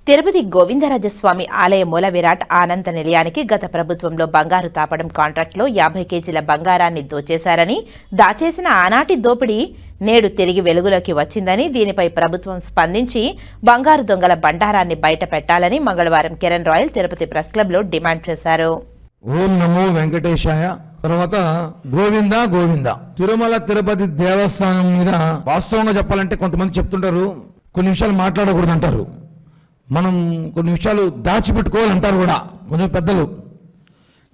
తిరుపతి గోవిందరాజస్వామి ఆలయ మూల విరాట్ ఆనంద నిలయానికి గత ప్రభుత్వంలో బంగారు తాపడం కాంట్రాక్టులో 50 కేజీల బంగారాన్ని దోచేశారని, దాచేసిన ఆనాటి దోపిడీ నేడు తిరిగి వెలుగులోకి వచ్చిందని, దీనిపై ప్రభుత్వం స్పందించి బంగారు దొంగల బండారాన్ని బయట పెట్టాలని మంగళవారం కిరణ్ రాయల్ తిరుపతి ప్రెస్ క్లబ్లో డిమాండ్ చేశారు. ఓం నమో వెంకటేశాయ. తర్వాత గోవింద గోవింద. తిరుమల తిరుపతి దేవస్థానం మీద వాస్తవంగా చెప్పాలంటే కొంతమంది చెప్తుంటారు కొన్ని విషయాలు మాట్లాడకూడదు అంటారు, మనం కొన్ని విషయాలు దాచిపెట్టుకోవాలంటారు కూడా కొంచెం పెద్దలు.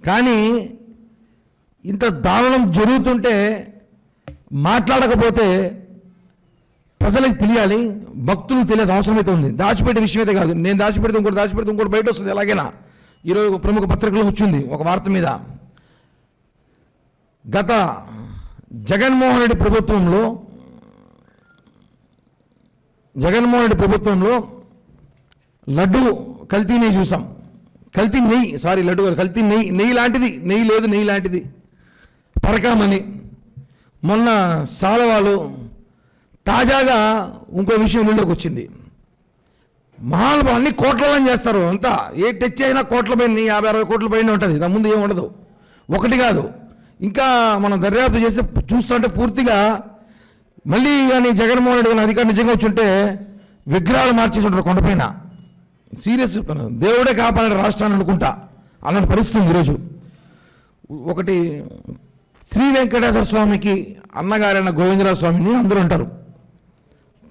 కానీ ఇంత దారుణం జరుగుతుంటే మాట్లాడకపోతే ప్రజలకు తెలియాలి, భక్తులకు తెలియాల్సిన అవసరం అయితే ఉంది. దాచిపెట్టే విషయం అయితే కాదు, నేను దాచిపెడితే ఇంకోటి బయట వస్తుంది. ఎలాగైనా ఈరోజు ప్రముఖ పత్రికలో వచ్చింది ఒక వార్త మీద, గత జగన్మోహన్ రెడ్డి ప్రభుత్వంలో లడ్డు కల్తీ నెయ్యి చూసాం. కల్తీ నెయ్యి లడ్డు గారు కల్తీ నెయ్యి లాంటిది, నెయ్యి లాంటిది పరకామని. మొన్న సాలవాళ్ళు. తాజాగా ఇంకో విషయం నుండికి వచ్చింది. మహాలు అన్ని కోట్లలో చేస్తారు, అంతా ఏ టచ్ అయినా కోట్ల పైన 50-60 కోట్ల పైన ఉంటుంది, దాని ముందు ఏమి ఉండదు. ఒకటి కాదు, ఇంకా మనం దర్యాప్తు చేసి చూస్తుంటే పూర్తిగా మళ్ళీ కానీ జగన్మోహన్ రెడ్డి గారిని అధికారం నిజంగా వచ్చి ఉంటే విగ్రహాలు మార్చేసి ఉంటారు కొండపైన. సీరియస్, దేవుడే కాపాడాడు రాష్ట్రాన్ని అనుకుంటా, అలాంటి పరిస్థితి ఉంది ఈరోజు. ఒకటి శ్రీ వెంకటేశ్వర స్వామికి అన్నగారైన గోవిందరాజ స్వామిని అందరూ అంటారు.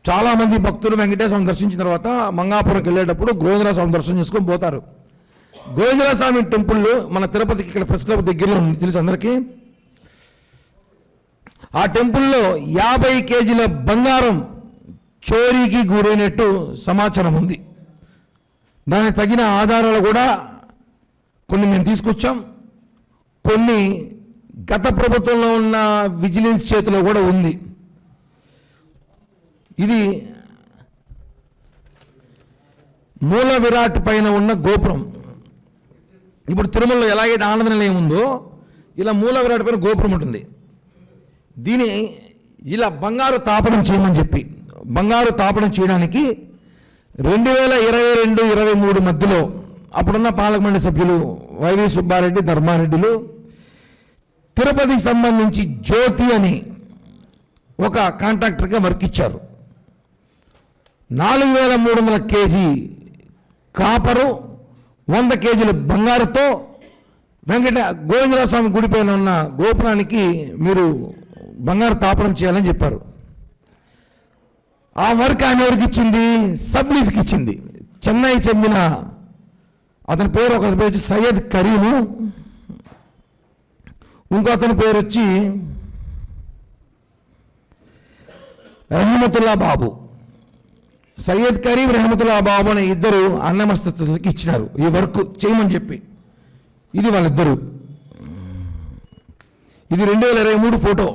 చాలామంది భక్తులు వెంకటేశ్వరం దర్శించిన తర్వాత మంగాపురంకి వెళ్ళేటప్పుడు గోవిందరాజ స్వామి దర్శనం చేసుకొని పోతారు. గోవిందరాజ స్వామి టెంపుల్ మన తిరుపతికి ఇక్కడ ప్రెస్ క్లబ్ దగ్గరలో ఉంది, తెలుసు అందరికీ. ఆ టెంపుల్లో 50 కేజీల బంగారం చోరీకి గురైనట్టు సమాచారం ఉంది. దానికి తగిన ఆధారాలు కూడా కొన్ని మేము తీసుకొచ్చాం, కొన్ని గత ప్రభుత్వంలో ఉన్న విజిలెన్స్ చేతిలో కూడా ఉంది. ఇది మూల విరాట్ పైన ఉన్న గోపురం. ఇప్పుడు తిరుమలలో ఎలాగైతే ఆనంద నిలయం ఉందో ఇలా మూల విరాట్ పైన గోపురం ఉంటుంది. దీని ఇలా బంగారు తాపడం చేయమని చెప్పి, బంగారు తాపడం చేయడానికి 2022-23 మధ్యలో అప్పుడున్న పాలకమండలి సభ్యులు వైవి సుబ్బారెడ్డి, ధర్మారెడ్డిలు తిరుపతికి సంబంధించి జ్యోతి అని ఒక కాంట్రాక్టర్గా వర్క్ ఇచ్చారు. 4300 కేజీ కాపరు, 100 కేజీల బంగారుతో గోవిందరాజ స్వామి గుడి పైన ఉన్న గోపురానికి మీరు బంగారు తాపడం చేయాలని చెప్పారు. ఆ వర్క్ ఆయన ఎవరికి ఇచ్చింది? సబ్లీస్కి ఇచ్చింది. చెన్నై చెందిన అతని పేరు, ఒకరి పేరు వచ్చి సయ్యద్ కరీము, ఇంకో అతని పేరు వచ్చి రెహమతుల్లా బాబు. సయ్యద్ కరీం, రెహమతుల్లా బాబు అనే ఇద్దరు అన్నమస్తకి ఇచ్చినారు ఈ వర్క్ చేయమని చెప్పి. ఇది వాళ్ళిద్దరు. ఇది 2023 ఫోటో.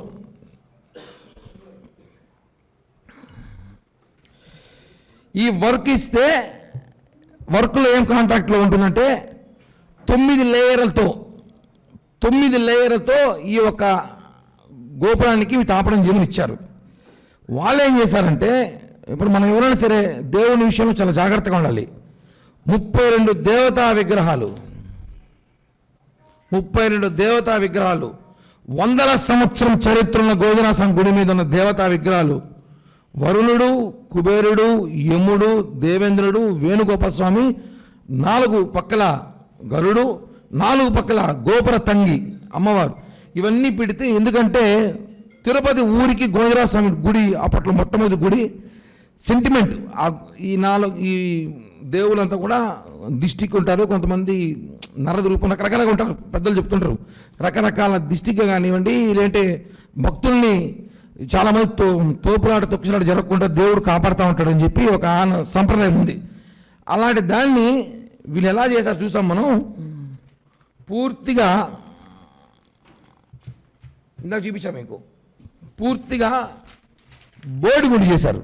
ఈ వర్క్ ఇస్తే వర్క్లో ఏం కాంట్రాక్ట్లో ఉంటుందంటే 9 లేయర్లతో ఈ యొక్క గోపురానికి తాపడం చేయమని ఇచ్చారు. వాళ్ళు ఏం చేశారంటే, ఇప్పుడు మనం ఎవరైనా సరే దేవుని విషయంలో చాలా జాగ్రత్తగా ఉండాలి. 32 దేవతా విగ్రహాలు, 100ల సంవత్సరం చరిత్ర ఉన్న గోవిందరాజ గుడి మీద ఉన్న దేవతా విగ్రహాలు, వరుణుడు, కుబేరుడు, యముడు, దేవేంద్రుడు, వేణుగోపాలస్వామి, 4 పక్కల గరుడు, 4 పక్కల గోపుర తంగి అమ్మవారు, ఇవన్నీ పెడితే, ఎందుకంటే తిరుపతి ఊరికి గోవిందరాజ స్వామి గుడి అప్పట్లో మొట్టమొదటి గుడి సెంటిమెంట్. ఈ దేవులంతా కూడా దిష్టికి ఉంటారు, కొంతమంది నరద రూపం రకరకాలుగా ఉంటారు, పెద్దలు చెప్తుంటారు. రకరకాల దిష్టిగా కానివ్వండి, లేదంటే భక్తుల్ని చాలామంది తోపులాట తొక్కిసలాట జరగకుండా దేవుడు కాపాడుతూ ఉంటాడని చెప్పి ఒక సంప్రదాయం ఉంది. అలాంటి దాన్ని వీళ్ళు ఎలా చేశారు చూసాం మనం. పూర్తిగా ఇందాక చూపించాం మీకు, పూర్తిగా బోడిగుండి చేశారు.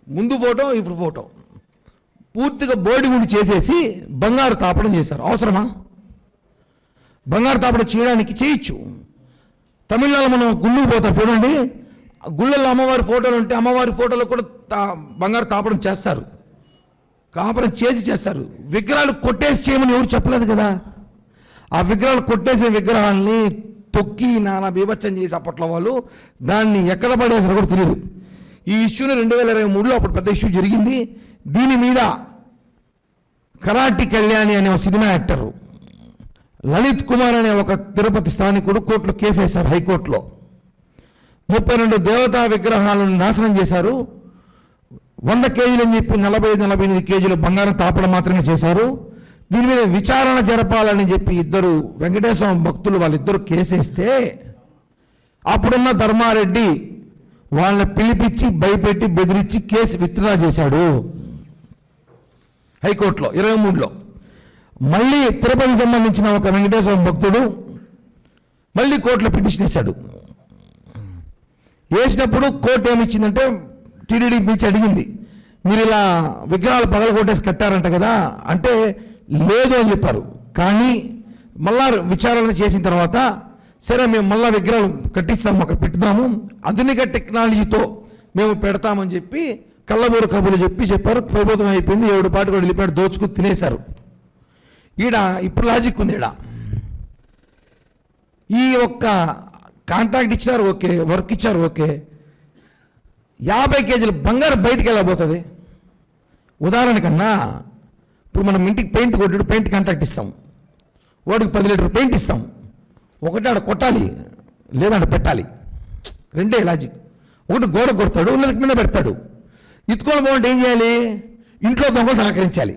ముందు ఫోటో, ఇప్పుడు ఫోటో, పూర్తిగా బోడిగుండి చేసేసి బంగారు తాపడం చేశారు. అవసరమా? బంగారు తాపడం చేయడానికి చేయొచ్చు. తమిళనాడులో మనం గుళ్ళుకు పోతాం చూడండి, గుళ్ళల్లో అమ్మవారి ఫోటోలు ఉంటే అమ్మవారి ఫోటోలు కూడా బంగారు తాపడం చేస్తారు, కాపరం చేస్తారు. విగ్రహాలు కొట్టేసి చేయమని ఎవరు చెప్పలేదు కదా. ఆ విగ్రహాలు కొట్టేసే విగ్రహాలని తొక్కి నానా బీభత్సం చేసి అప్పట్లో వాళ్ళు దాన్ని ఎక్కడ పడేసారో కూడా తెలియదు. ఈ ఇష్యూని 2023లో అప్పుడు పెద్ద ఇష్యూ జరిగింది. దీని మీద కరాటి కళ్యాణి అనే ఒక సినిమా యాక్టరు లలిత్ కుమార్ అనే ఒక తిరుపతి స్థానికుడు కోర్టులో కేసు వేశారు, హైకోర్టులో. 32 దేవతా విగ్రహాలను నాశనం చేశారు. 100 కేజీలు అని చెప్పి 45-48 కేజీలు బంగారం తాపడం మాత్రమే చేశారు. దీని మీద విచారణ జరపాలని చెప్పి ఇద్దరు వెంకటేశ్వర భక్తులు వాళ్ళిద్దరూ కేసేస్తే అప్పుడున్న ధర్మారెడ్డి వాళ్ళని పిలిపించి భయపెట్టి బెదిరించి కేసు విత్డ్రా చేశాడు హైకోర్టులో 23లో. మళ్ళీ తిరుపతికి సంబంధించిన ఒక వెంకటేశ్వర భక్తుడు మళ్ళీ కోర్టులో పిటిషన్ వేశాడు. వేసినప్పుడు కోర్టు ఏమిచ్చిందంటే టీటీడీ పిలిచి అడిగింది, మీరు ఇలా విగ్రహాలు పగలగొట్టేసి కట్టారంట కదా అంటే లేదు అని చెప్పారు. కానీ మళ్ళా విచారణ చేసిన తర్వాత సరే మేము మళ్ళా విగ్రహాలు కట్టిస్తాము, అక్కడ పెట్టుదాము, ఆధునిక టెక్నాలజీతో మేము పెడతామని చెప్పి కళ్ళబోరు కబుర్లు చెప్పారు. ప్రభుత్వం అయిపోయింది, 7 పాటు కూడా వెళ్ళిపోయాడు, దోచుకుని తినేశారు. ఇప్పుడు లాజిక్ ఉంది. ఈ ఒక్క కాంట్రాక్ట్ ఇచ్చారు ఓకే, వర్క్ ఇచ్చారు ఓకే, 50 కేజీలు బంగారం బయటికి వెళ్ళబోతుంది. ఉదాహరణకన్నా ఇప్పుడు మనం ఇంటికి పెయింట్ కొట్టాడు, పెయింట్ కాంట్రాక్ట్ ఇస్తాం, వాడికి 10 లీటర్ పెయింట్ ఇస్తాం. ఒకటి ఆడ కొట్టాలి లేదంటే పెట్టాలి, రెండే లాజిక్. ఒకటి గోడ కొడతాడు, ఉన్నది కింద పెడతాడు. ఇతుకోలు బాగుంటే ఏం చేయాలి, ఇంట్లో దొంగలు సహకరించాలి.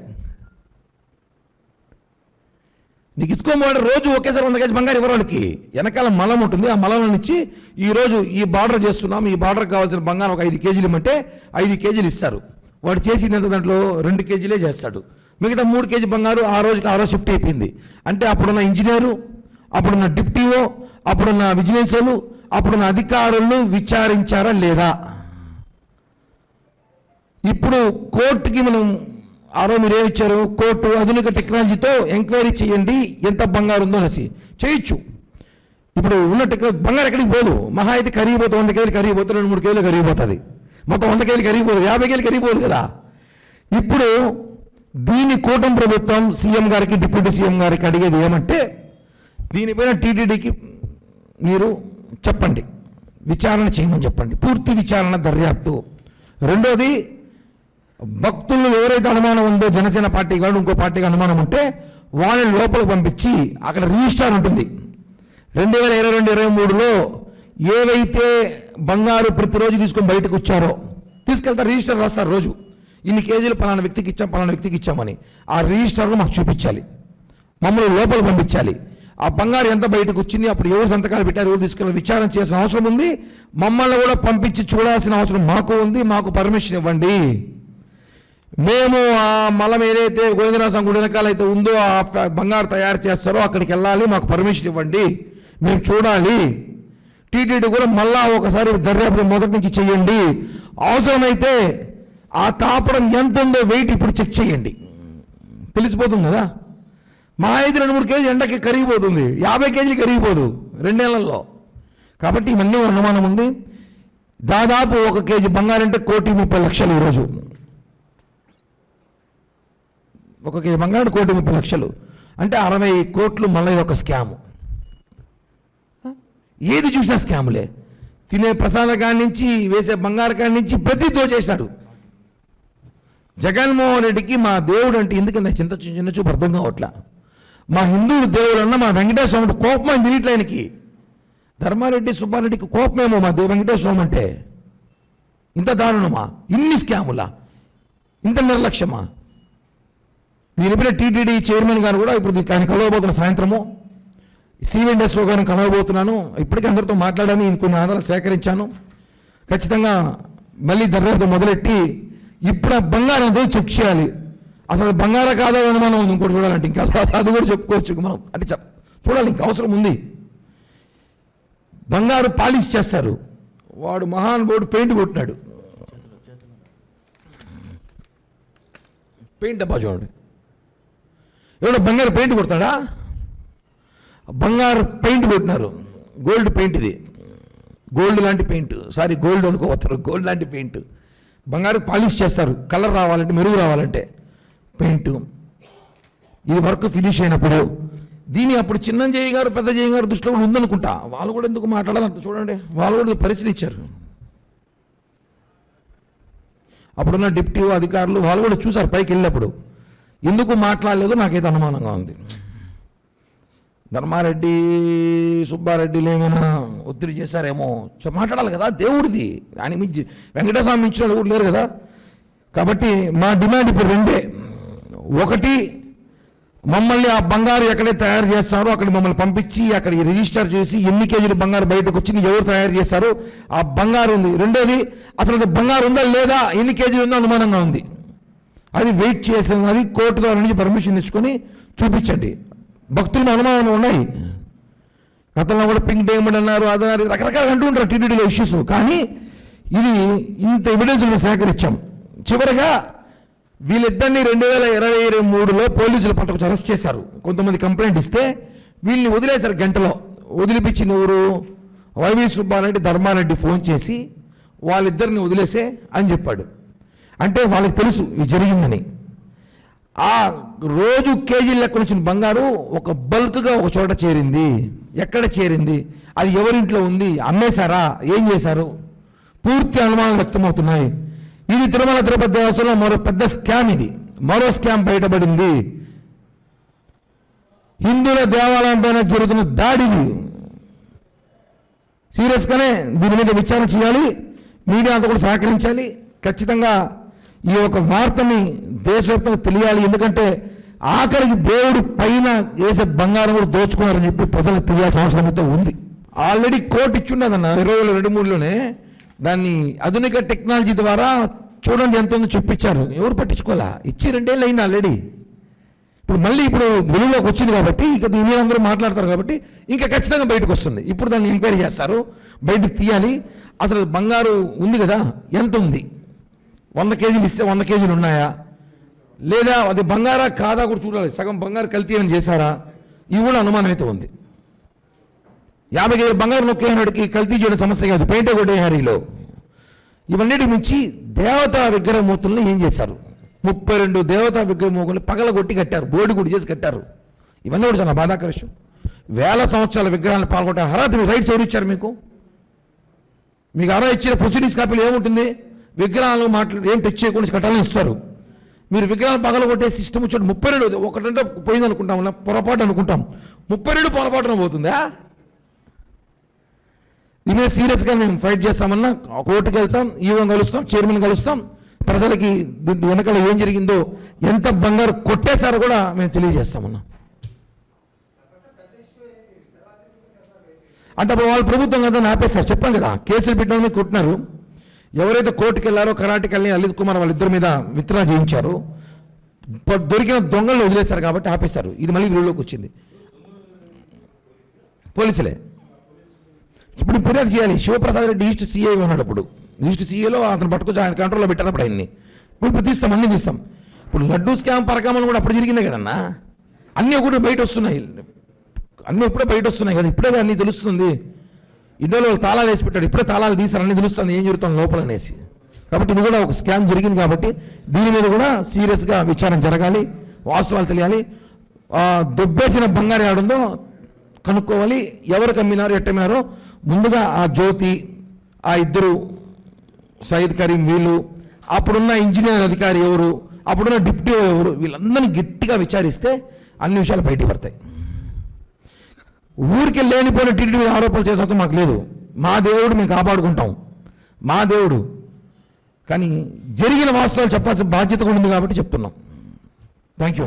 నీకు ఇతుకోమంటే రోజు ఒకేసారి 100 కేజీ బంగారు ఇవ్వరు వాళ్ళకి, వెనకాల మలం ఉంటుంది. ఆ మలం నుంచి ఈరోజు ఈ బార్డర్ చేస్తున్నాం, ఈ బార్డర్ కావాల్సిన బంగారం ఒక 5 కేజీలు ఇమ్మంటే 5 కేజీలు ఇస్తారు. వాడు చేసినంత దాంట్లో 2 కేజీలే చేస్తాడు, మిగతా 3 కేజీ బంగారు ఆ రోజు షిఫ్ట్ అయిపోయింది. అంటే అప్పుడున్న ఇంజనీరు, అప్పుడున్న డిప్టీఓ, అప్పుడున్న విజిలెన్స్ వాళ్ళు, అప్పుడున్న అధికారులు విచారించారా లేదా? ఇప్పుడు కోర్టుకి మనం మీరు ఏమిచ్చారు, కోర్టు ఆధునిక టెక్నాలజీతో ఎంక్వైరీ చేయండి ఎంత బంగారు ఉందో అనేసి చేయొచ్చు. ఇప్పుడు ఉన్న బంగారు ఎక్కడికి పోదు, మహా అయితే కరిగిపోతుంది, 100 కేజీలు కరిగిపోతుంది, 2-3 కేజీలు కరిగిపోతుంది, మొత్తం 100 కేజీలు కరిగిపోదు, 50 కేజీలు కరిగిపోదు కదా. ఇప్పుడు దీని కూటమి ప్రభుత్వం సీఎం గారికి డిప్యూటీ సీఎం గారికి అడిగేది ఏమంటే, దీనిపైన టీటీడీకి మీరు చెప్పండి, విచారణ చేయమని చెప్పండి, పూర్తి విచారణ దర్యాప్తు. రెండోది, భక్తులు ఎవరైతే అనుమానం ఉందో జనసేన పార్టీ కానీ ఇంకో పార్టీకి అనుమానం ఉంటే వాళ్ళని లోపలికి పంపించి అక్కడ రిజిస్టార్ ఉంటుంది. 2022-23లో ఏవైతే బంగారు ప్రతిరోజు తీసుకొని బయటకు వచ్చారో తీసుకెళ్తారు, రిజిస్టర్ రాస్తారు. రోజు ఇన్ని కేజీలు పలానా వ్యక్తికి ఇచ్చాం, పలానా వ్యక్తికి ఇచ్చామని ఆ రిజిస్టర్ను మాకు చూపించాలి, మమ్మల్ని లోపలికి పంపించాలి. ఆ బంగారు ఎంత బయటకు వచ్చింది, అప్పుడు ఎవరు సంతకాలు పెట్టారు, ఎవరు తీసుకెళ్ళి విచారణ చేసిన అవసరం ఉంది. మమ్మల్ని కూడా పంపించి చూడాల్సిన అవసరం మాకు ఉంది. మాకు పర్మిషన్ ఇవ్వండి. మేము ఆ మలం ఏదైతే గోవిందరాజ గుడి వెనకాల అయితే ఉందో ఆ బంగారు తయారు చేస్తారో అక్కడికి వెళ్ళాలి, మాకు పర్మిషన్ ఇవ్వండి, మేము చూడాలి. టీటీడీ కూడా మళ్ళా ఒకసారి దర్యాప్తు మొదటి నుంచి చేయండి. అవసరమైతే ఆ తాపడం ఎంత ఉందో వెయిట్ ఇప్పుడు చెక్ చేయండి, తెలిసిపోతుంది కదా. మా 5-3 కేజీ ఎండకి కరిగిపోతుంది, 50 కేజీలు కరిగిపోదు 2 నెలల్లో. కాబట్టి ఇవన్నీ అనుమానం ఉంది. దాదాపు 1 కేజీ బంగారం అంటే 1,30,00,000 ఈరోజు. 1 కేజీ బంగారం 1,30,00,000 అంటే 60 కోట్లు. మళ్ళీ ఒక స్కాము, ఏది చూసినా స్కాములే. తినే ప్రసాద కాడి నుంచి వేసే బంగారు కాడి నుంచి ప్రతి దోచేసినాడు. జగన్మోహన్ రెడ్డికి మా దేవుడు అంటే ఎందుకంత చిన్న చూపు అర్థం కావట్లా. మా హిందువులు దేవుడు అన్న మా వెంకటేశ్వర స్వామి కోపం అని తినట్లయినకి. ధర్మారెడ్డి సుబ్బారెడ్డికి కోపమేమో మా వెంకటేశ్వర స్వామి అంటే. ఇంత దారుణమా, ఇన్ని స్కాములా, ఇంత నిర్లక్ష్యమా? దీనిపైన టీటీడీ చైర్మన్ గారు కూడా ఇప్పుడు ఆయన కలవబోతున్న సాయంత్రము సివిఎండ్ఎస్ఓ గారిని కలవబోతున్నాను. ఇప్పటికీ అందరితో మాట్లాడాను, కొన్ని ఆధారాలు సేకరించాను. ఖచ్చితంగా మళ్ళీ దర్యాప్తు మొదలెట్టి ఇప్పుడు బంగారం అంతా చెక్ చేయాలి. అసలు బంగారా కాదా అని మనం ఇంకోటి చూడాలంటే ఇంకా అది కూడా చెప్పుకోవచ్చు మనం. అంటే చూడాలి, ఇంకా అవసరం ఉంది. బంగారు పాలిష్ చేస్తారు, వాడు మహానుభావుడు పెయింట్ కొట్టినాడు. పెయింట్ డబ్బా చూడండి, ఎవడో బంగారు పెయింట్ కొడతాడా? బంగారు పెయింట్ కొట్టినారు, గోల్డ్ పెయింట్. ఇది గోల్డ్ లాంటి పెయింట్, సారీ గోల్డ్ అనుకోవతారు, గోల్డ్ లాంటి పెయింట్, బంగారు పాలిష్ చేస్తారు కలర్ రావాలంటే, మెరుగు రావాలంటే పెయింట్. ఇది వర్క్ ఫినిష్ అయినప్పుడు దీని అప్పుడు చిన్నంజయ్య గారు పెద్దజయ్య గారు దృష్టిలో కూడా ఉందనుకుంటా, వాళ్ళు కూడా ఎందుకు మాట్లాడాలంట చూడండి, వాళ్ళు కూడా పరిశీలించారు. అప్పుడున్న డిప్యూటీ అధికారులు వాళ్ళు కూడా చూశారు పైకి వెళ్ళినప్పుడు, ఎందుకు మాట్లాడలేదో నాకైతే అనుమానంగా ఉంది. ధర్మారెడ్డి సుబ్బారెడ్డిలు ఏమైనా ఒత్తిడి చేశారేమో, మాట్లాడాలి కదా, దేవుడిది, దాని మించి వెంకటేశ్వర మించిన ఎవరు లేరు కదా. కాబట్టి మా డిమాండ్ ఇప్పుడు రెండే. ఒకటి, మమ్మల్ని ఆ బంగారు ఎక్కడైతే తయారు చేస్తారో అక్కడ మమ్మల్ని పంపించి అక్కడ రిజిస్టర్ చేసి ఎన్ని కేజీలు బంగారు బయటకు వచ్చింది, ఎవరు తయారు చేశారో ఆ బంగారు ఉంది. రెండోది, అసలు అది బంగారు ఉందా లేదా, ఎన్ని కేజీలు ఉందో అనుమానంగా ఉంది, అది వెయిట్ చేసి అది కోర్టు ద్వారా నుంచి పర్మిషన్ తెచ్చుకొని చూపించండి. భక్తులు అనుమానాలు ఉన్నాయి, గతంలో కూడా పింక్ డైమండ్ అన్నారు, అదన్నారు, రకరకాలు అంటూ ఉంటారు టీటీడీలో ఇష్యూస్. కానీ ఇది ఇంత ఎవిడెన్స్ సేకరించాం. చివరిగా వీళ్ళిద్దరిని 2023లో పోలీసులు పట్టుకు అరెస్ట్ చేశారు. కొంతమంది కంప్లైంట్ ఇస్తే వీళ్ళని వదిలేశారు గంటలో. వదిలిపించిన ఎవరు, వైవి సుబ్బారెడ్డి ధర్మారెడ్డి ఫోన్ చేసి వాళ్ళిద్దరిని వదిలేసే అని చెప్పాడు. అంటే వాళ్ళకి తెలుసు ఇది జరిగిందని. ఆ రోజు కేజీల లెక్క వచ్చిన బంగారు ఒక బల్క్గా ఒక చోట చేరింది. ఎక్కడ చేరింది, అది ఎవరింట్లో ఉంది, అమ్మేశారా, ఏం చేశారు, పూర్తి అనుమానాలు వ్యక్తమవుతున్నాయి. ఇది తిరుమల తిరుపతి దేవస్థానంలో మరో పెద్ద స్కామ్, ఇది మరో స్కామ్ బయటపడింది. హిందువుల దేవాలయం పైన జరుగుతున్న దాడిని సీరియస్గానే దీని మీద విచారణ చేయాలి, మీడియా అంతా కూడా సహకరించాలి. ఖచ్చితంగా ఈ యొక్క వార్తని దేశవ్యాప్తంగా తెలియాలి. ఎందుకంటే ఆఖరికి దేవుడు పైన వేసే బంగారం కూడా దోచుకున్నారని చెప్పి ప్రజలకు తెలియాల్సిన అవసరం అయితే ఉంది. ఆల్రెడీ కోర్టు ఇచ్చున్నదన్న 2023లోనే దాన్ని ఆధునిక టెక్నాలజీ ద్వారా చూడండి ఎంత ఉందో చెప్పించారు. ఎవరు పట్టించుకోవాలా, ఇచ్చి 2 ఏళ్ళు అయింది ఆల్రెడీ. ఇప్పుడు మళ్ళీ ఇప్పుడు వెలుగులోకి వచ్చింది కాబట్టి ఇక దీని మీద అందరూ మాట్లాడతారు కాబట్టి ఇంకా ఖచ్చితంగా బయటకు వస్తుంది. ఇప్పుడు దాన్ని ఎంక్వైరీ చేస్తారు, బయటకు తీయాలి. అసలు బంగారు ఉంది కదా, ఎంత ఉంది, 100 కేజీలు ఇస్తే 100 కేజీలు ఉన్నాయా లేదా, అది బంగారా కాదా కూడా చూడాలి. సగం బంగారు కల్తీ అని చేశారా, ఇవి కూడా అనుమానం అయితే ఉంది. 50 కేజీల బంగారు నొక్కేనాడికి కల్తీ చేయడం సమస్య కాదు, పెయింట్ కొట్టేహారీలో. ఇవన్నిటి మించి దేవతా విగ్రహమూర్తులను ఏం చేశారు, 32 దేవతా విగ్రహమూర్తులు పగలగొట్టి కట్టారు, బోర్డు గుడి చేసి కట్టారు. ఇవన్నీ కూడా చాలా బాధాకర విషయం. 1000 సంవత్సరాల విగ్రహాలను పాల్గొంటే అర్హత, మీ రైట్స్ ఎవరు ఇచ్చారు మీకు? మీకు అర్హత ఇచ్చిన ప్రొసీడింగ్స్ కాపీలు ఏముంటుంది, విగ్రహాలు ఏం టచ్ చేయకుండా కట్టాలని ఇస్తారు. మీరు విగ్రహాలు పగలగొట్టే సిస్టమ్ వచ్చాడు. 32 ఒకటంటే పోయింది అనుకుంటాం, పొరపాటు అనుకుంటాం, 32 పొరపాటున పోతుందా? దీని మీద సీరియస్గా మేము ఫైట్ చేస్తామన్నా, కోర్టుకు వెళ్తాం, ఈవో కలుస్తాం, చైర్మన్ కలుస్తాం, ప్రజలకి దీని వెనకాల ఏం జరిగిందో, ఎంత బంగారు కొట్టేశారో కూడా మేము తెలియజేస్తామన్నా. అంటే అప్పుడు వాళ్ళ ప్రభుత్వం కదా ఆపేశారు, చెప్పాం కదా, కేసులు పెట్టడం కొట్టినారు. ఎవరైతే కోర్టుకు వెళ్ళారో కరాటికి వెళ్ళి లలిత్ కుమార్ వాళ్ళిద్దరి మీద విత్డ్రా చేయించారు, దొరికిన దొంగలు వదిలేశారు కాబట్టి ఆపేశారు. ఇది మళ్ళీ వీళ్ళలోకి వచ్చింది, పోలీసులే. ఇప్పుడు ఫిర్యాదు చేయాలి. శివప్రసాద్ రెడ్డి ఈస్ట్ సీఏ ఉన్నాడు. అప్పుడు ఈస్ట్ సీఏలో అతను పట్టుకొచ్చి ఆయన కంట్రోల్లో పెట్టారు. అప్పుడు ఆయన్ని ఇప్పుడు తీస్తాం, అన్నీ తీస్తాం. ఇప్పుడు లడ్డూ స్కామ్ పరకామని కూడా అప్పుడు జరిగిందే కదన్నా, అన్నీ కూడా బయట వస్తున్నాయి, అన్నీ ఇప్పుడే బయట వస్తున్నాయి కదా, ఇప్పుడే అన్నీ తెలుస్తుంది. ఇద్దరు తాళాలు వేసి పెట్టాడు, ఇప్పుడే తాళాలు తీసారు, అన్నీ తెలుస్తుంది ఏం జరుగుతుంది లోపల అనేసి. కాబట్టి ఇది కూడా ఒక స్కామ్ జరిగింది కాబట్టి దీని మీద కూడా సీరియస్గా విచారణ జరగాలి, వాస్తవాలు తెలియాలి. దొబ్బేసిన బంగారు ఆడుందో కనుక్కోవాలి, ఎవరికి అమ్మినారు, ఎట్టమ్మినారో. ముందుగా ఆ జ్యోతి, ఆ ఇద్దరు సయీద్ కరీం, వీళ్ళు, అప్పుడున్న ఇంజనీర్ అధికారి ఎవరు, అప్పుడున్న డిప్యూటీ ఎవరు, వీళ్ళందరినీ గట్టిగా విచారిస్తే అన్ని విషయాలు బయటికి పడతాయి. ఊరికి లేనిపోయిన టీటీడీ మీద ఆరోపణలు చేసేంత మాకు లేదు. మా దేవుడు మేము కాపాడుకుంటాం, మా దేవుడు. కానీ జరిగిన వాస్తవాలు చెప్పాల్సిన బాధ్యత కూడా ఉంది కాబట్టి చెప్తున్నాం. Thank you.